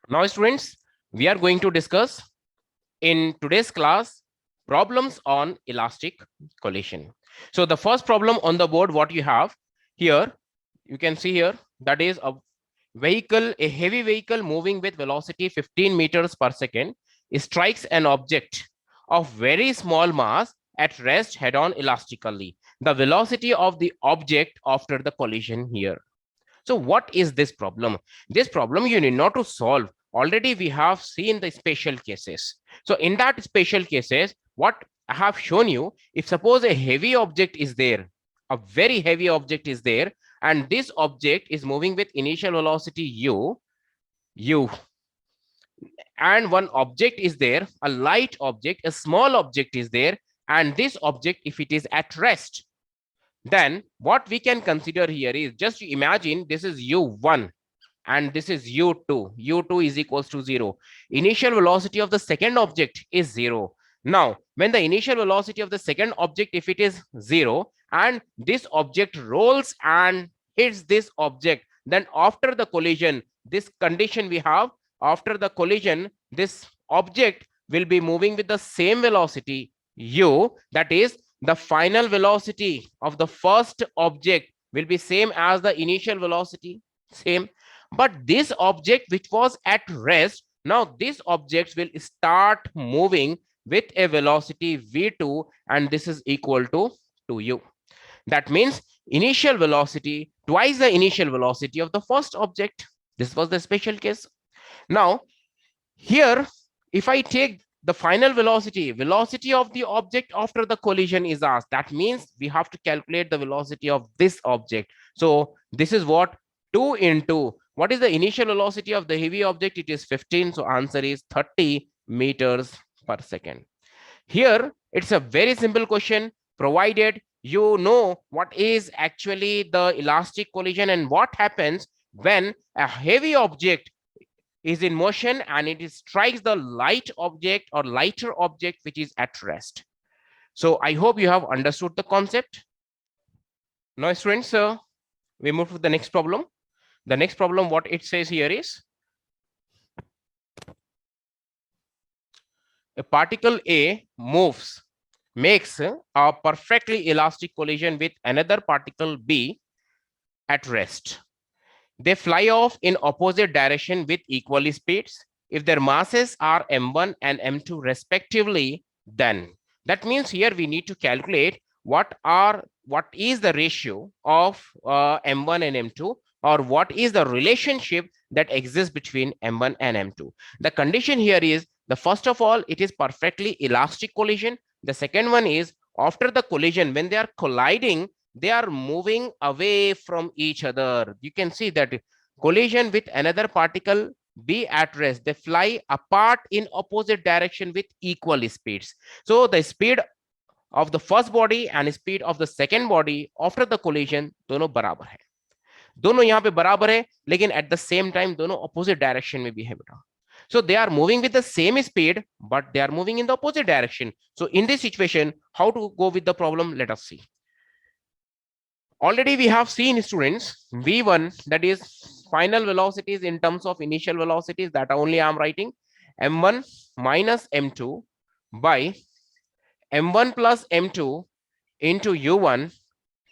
Now, students, we are going to discuss in today's class problems on elastic collision. So, the first problem on the board, what you have here, you can see here, that is a heavy vehicle moving with velocity 15 meters per second strikes an object of very small mass at rest head on elastically. The velocity of the object after the collision here. So what is this problem? This problem you need not to solve. Already we have seen the special cases. So in that special cases, what I have shown you, if suppose a heavy object is there, a very heavy object is there, and this object is moving with initial velocity u, and one object is there, a light object, a small object is there, and this object, if it is at rest, then what we can consider here is, just imagine this is u1 and this is u2. u2 is equals to 0. Initial velocity of the second object is 0. Now, when the initial velocity of the second object, if it is 0, and this object rolls and hits this object, then after the collision, this condition we have, after the collision, this object will be moving with the same velocity u, that is the final velocity of the first object will be same as the initial velocity, same. But this object which was at rest, now this object will start moving with a velocity v2, and this is equal to 2u. That means initial velocity twice the initial velocity of the first object. This was the special case. Now here, if I take the final velocity of the object after the collision is asked, that means we have to calculate the velocity of this object. So this is what 2 into, what is the initial velocity of the heavy object? It is 15. So answer is 30 meters per second. Here it's a very simple question, provided you know what is actually the elastic collision and what happens when a heavy object is in motion and it strikes the light object or lighter object which is at rest. So I hope you have understood the concept. Now students, we move to the next problem. The next problem, what it says here is, a particle A makes a perfectly elastic collision with another particle B at rest. They fly off in opposite direction with equal speeds. If their masses are m1 and m2 respectively, then that means here we need to calculate what is the ratio of m1 and m2, or what is the relationship that exists between m1 and m2. The condition here is, the first of all, it is perfectly elastic collision. The second one is, after the collision, when they are colliding, they are moving away from each other. You can see that collision with another particle be at rest, they fly apart in opposite direction with equal speeds. So the speed of the first body and speed of the second body after the collision दोनों बराबर है, दोनों यहाँ पे बराबर है, लेकिन at the same time दोनों opposite direction में भी है बेटा. So they are moving with the same speed, but they are moving in the opposite direction. So in this situation, how to go with the problem? Let us see. Already we have seen, students, v1, that is final velocities in terms of initial velocities, that only I am writing, m1 minus m2 by m1 plus m2 into u1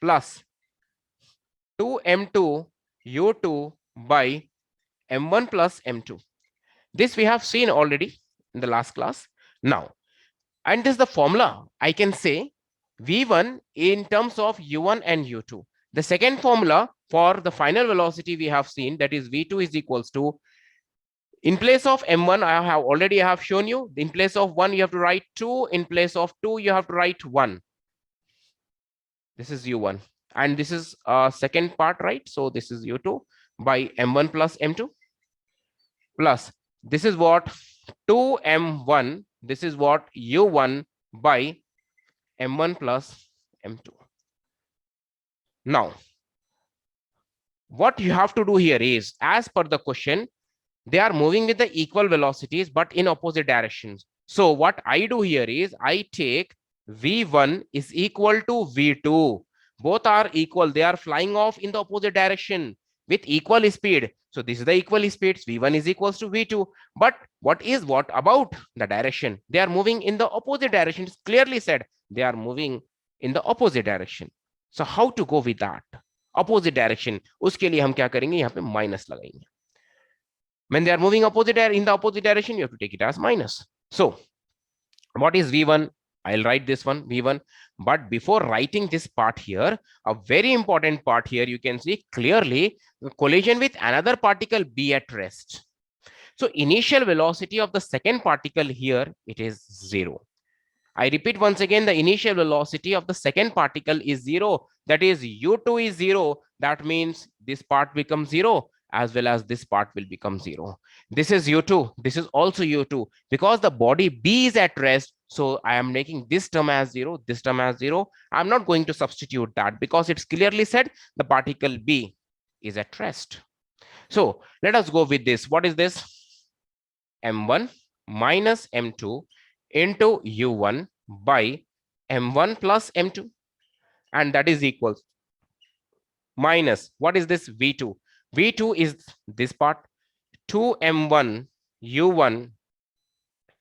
plus 2m2 u2 by m1 plus m2. This we have seen already in the last class. Now, and this is the formula. I can say v1 in terms of u1 and u2. The second formula for the final velocity we have seen, that is v2 is equals to, in place of m1 I have already shown you, in place of 1 you have to write 2, in place of 2 you have to write 1. This is u1 and this is second part, right? So this is u2 by m1 plus m2 plus this is what 2m1, this is what u1 by m1 plus m2. Now, what you have to do here is, as per the question, they are moving with the equal velocities but in opposite directions. So what I do here is, I take v1 is equal to v2. Both are equal. They are flying off in the opposite direction. with equal speed. So this is the equal speeds. V1 is equals to V2. But what about the direction? They are moving in the opposite direction. It's clearly said they are moving in the opposite direction. So how to go with that? Opposite direction. उसके लिए हम क्या करेंगे? यहाँ पे minus लगाएंगे. When they are moving in the opposite direction, you have to take it as minus. So what is V1? I'll write this one, V1. But before writing this part here, a very important part here, you can see clearly collision with another particle B at rest. So initial velocity of the second particle here, it is 0. I repeat once again, the initial velocity of the second particle is 0. That is U2 is 0. That means this part becomes 0 as well as this part will become 0. This is U2. This is also U2 because the body B is at rest. So I am making this term as 0, this term as 0. I'm not going to substitute that because it's clearly said the particle B is at rest. So let us go with this. What is this? M1 minus M2 into U1 by M1 plus M2, and that is equals minus, what is this? V2. V2 is this part, 2M1 U1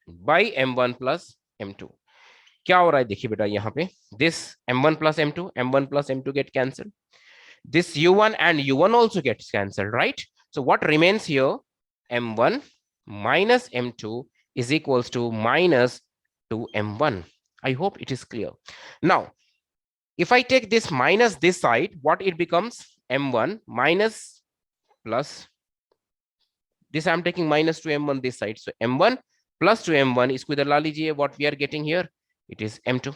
by M1 plus M2. क्या हो रहा है देखिए बेटा यहाँ पे, this M1 plus M2 get cancelled, this U1 and U1 also gets cancelled, right? So what remains here? M1 minus M2 is equals to minus 2M1. I hope it is clear. Now, if I take this minus this side, what it becomes? M1 minus plus this, I'm taking minus 2M1 this side. So M1 plus 2M1 is what we are getting here. It is M2.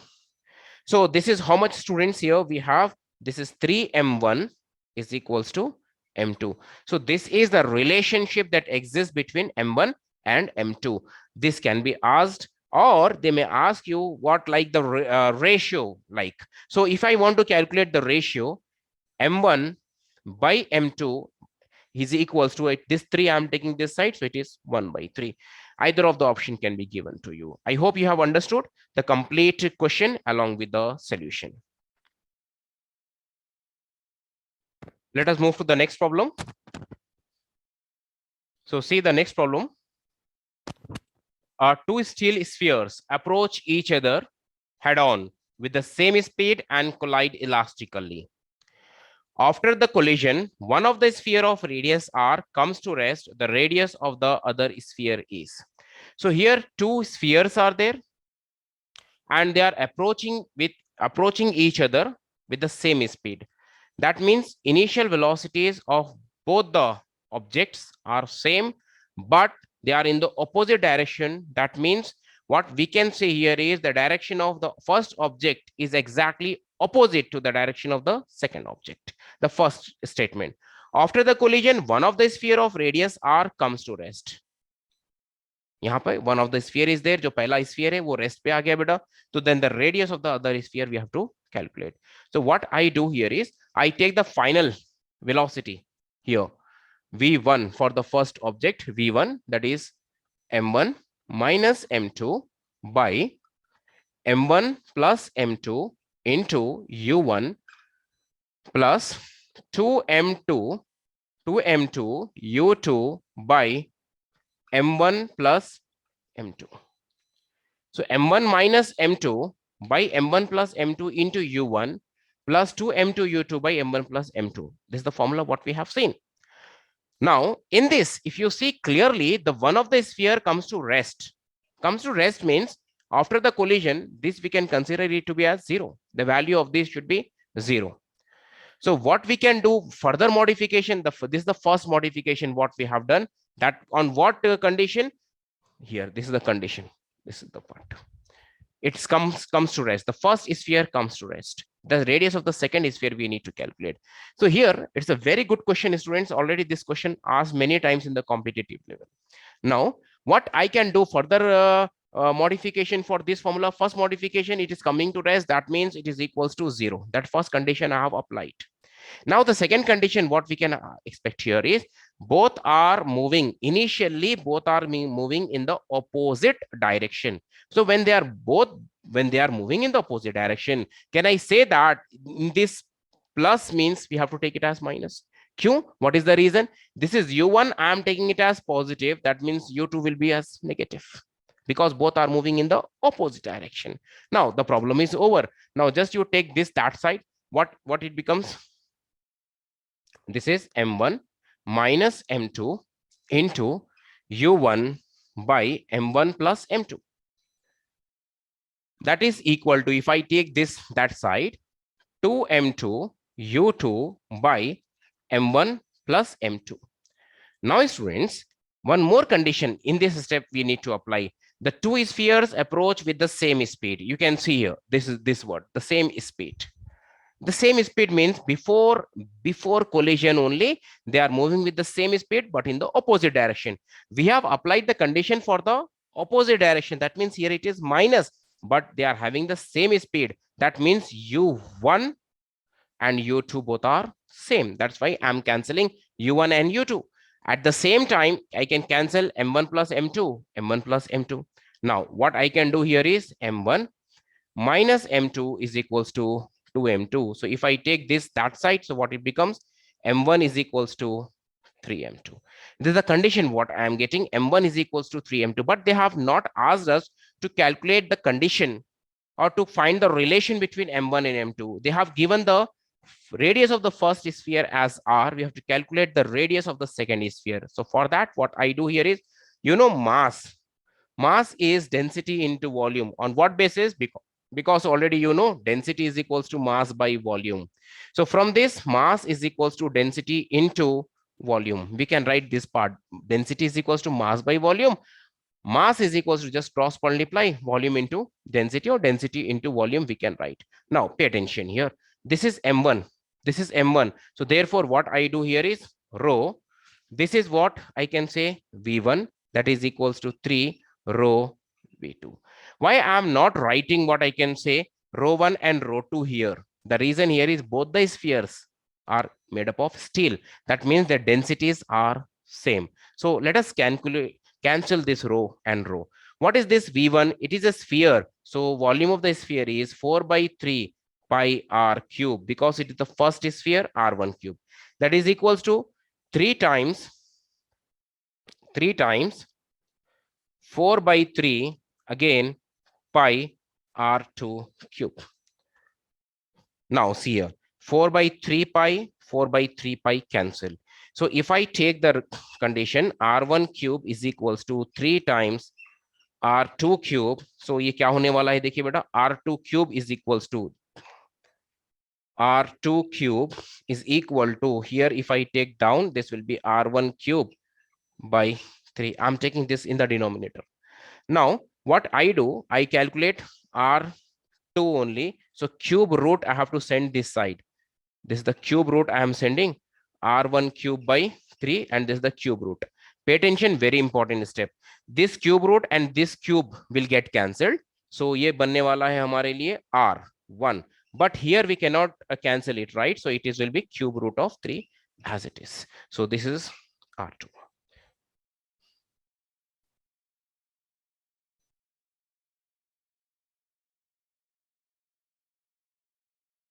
So this is how much, students? Here we have, this is 3M1 is equals to M2. So this is the relationship that exists between M1 and M2. This can be asked, or they may ask you what like the ratio like. So if I want to calculate the ratio, M1 by M2 is equals to this 3, I'm taking this side, so it is 1 by 3. Either of the option can be given to you. I hope you have understood the complete question along with the solution. Let us move to the next problem. So see the next problem. Two steel spheres approach each other head-on with the same speed and collide elastically. After the collision, one of the sphere of radius r comes to rest. The radius of the other sphere is. So here two spheres are there, and they are approaching each other with the same speed. That means initial velocities of both the objects are same, but they are in the opposite direction. That means what we can say here is the direction of the first object is exactly opposite to the direction of the second object. The first statement. After the collision, one of the sphere of radius r comes to rest. यहाँ पे one of the sphere is there, जो पहला sphere है वो rest पे आ गया बेटा. So then the radius of the other sphere we have to calculate. So what I do here is I take the final velocity here, v1 for the first object, v1, that is m1 minus m2 by m1 plus m2 into u1 plus 2m2 u2 by m1 plus m2. So m1 minus m2 by m1 plus m2 into u1 plus 2m2 u2 by m1 plus m2. This is the formula what we have seen. Now in this, if you see clearly, the one of the sphere comes to rest. Comes to rest means after the collision, this we can consider it to be as 0. The value of this should be 0. So what we can do further modification, this is the first modification what we have done. That on what condition? Here, this is the condition. This is the part. It comes to rest. The first sphere comes to rest. The radius of the second sphere we need to calculate. So here, it's a very good question, students. Already this question asked many times in the competitive level. Now, what I can do further modification for this formula? First modification, it is coming to rest. That means it is equals to 0. That first condition I have applied. Now the second condition what we can expect here is both are moving. Initially, both are moving in the opposite direction. So when they are moving in the opposite direction, can I say that this plus means we have to take it as minus? क्यों? What is the reason? This is u1, I am taking it as positive, that means u2 will be as negative, because both are moving in the opposite direction. Now the problem is over. Now just you take this that side, what it becomes? This is m1 minus m2 into u1 by m1 plus m2. That is equal to, if I take this that side, 2m2 u2 by m1 plus m2. Now students, one more condition in this step we need to apply. The two spheres approach with the same speed. You can see here, this is this word, the same speed. The same speed means before collision only they are moving with the same speed, but in the opposite direction. We have applied the condition for the opposite direction. That means here it is minus, but they are having the same speed. That means u1 and u2 both are same. That's why I'm cancelling u1 and u2. At the same time, I can cancel m1 plus m2, m1 plus m2. Now what I can do here is m1 minus m2 is equals to 2m2. So if I take this that side, so what it becomes? m1 is equals to 3m2. This is the condition what I am getting, m1 is equals to 3m2, but they have not asked us to calculate the condition or to find the relation between m1 and m2. They have given the radius of the first sphere as r. We have to calculate the radius of the second sphere. So for that, what I do here is, mass is density into volume. On what basis? Because already density is equals to mass by volume. So from this, mass is equals to density into volume. We can write this part, density is equals to mass by volume. Mass is equals to just cross multiply volume into density, or density into volume we can write. Now pay attention here. This is m1. This is m1. So therefore what I do here is rho. This is what I can say v1, that is equals to 3 rho v2. Why I am not writing what I can say rho 1 and rho 2 here? The reason here is both the spheres are made up of steel. That means the densities are same. So let us cancel this rho and rho. What is this v1? It is a sphere. So volume of the sphere is 4 by 3 pi r cube, because it is the first sphere, r1 cube. That is equals to 3 times 4 by 3 again pi r2 cube. Now see here, 4 by 3 pi cancel. So if I take the condition r1 cube is equals to 3 times r2 cube, so ये क्या होने वाला है देखिए बेटा, r2 cube is equals to r2 cube is equal to, here if I take down, this will be r1 cube by 3. I'm taking this in the denominator. Now what I do, I calculate r2 only. So cube root I have to send this side. This is the cube root I am sending, r1 cube by 3, and this is the cube root. Pay attention, very important step. This cube root and this cube will get cancelled. So ये बनने वाला है हमारे लिए r1. But here we cannot cancel it, right? So it is will be cube root of 3 as it is. So this is r2.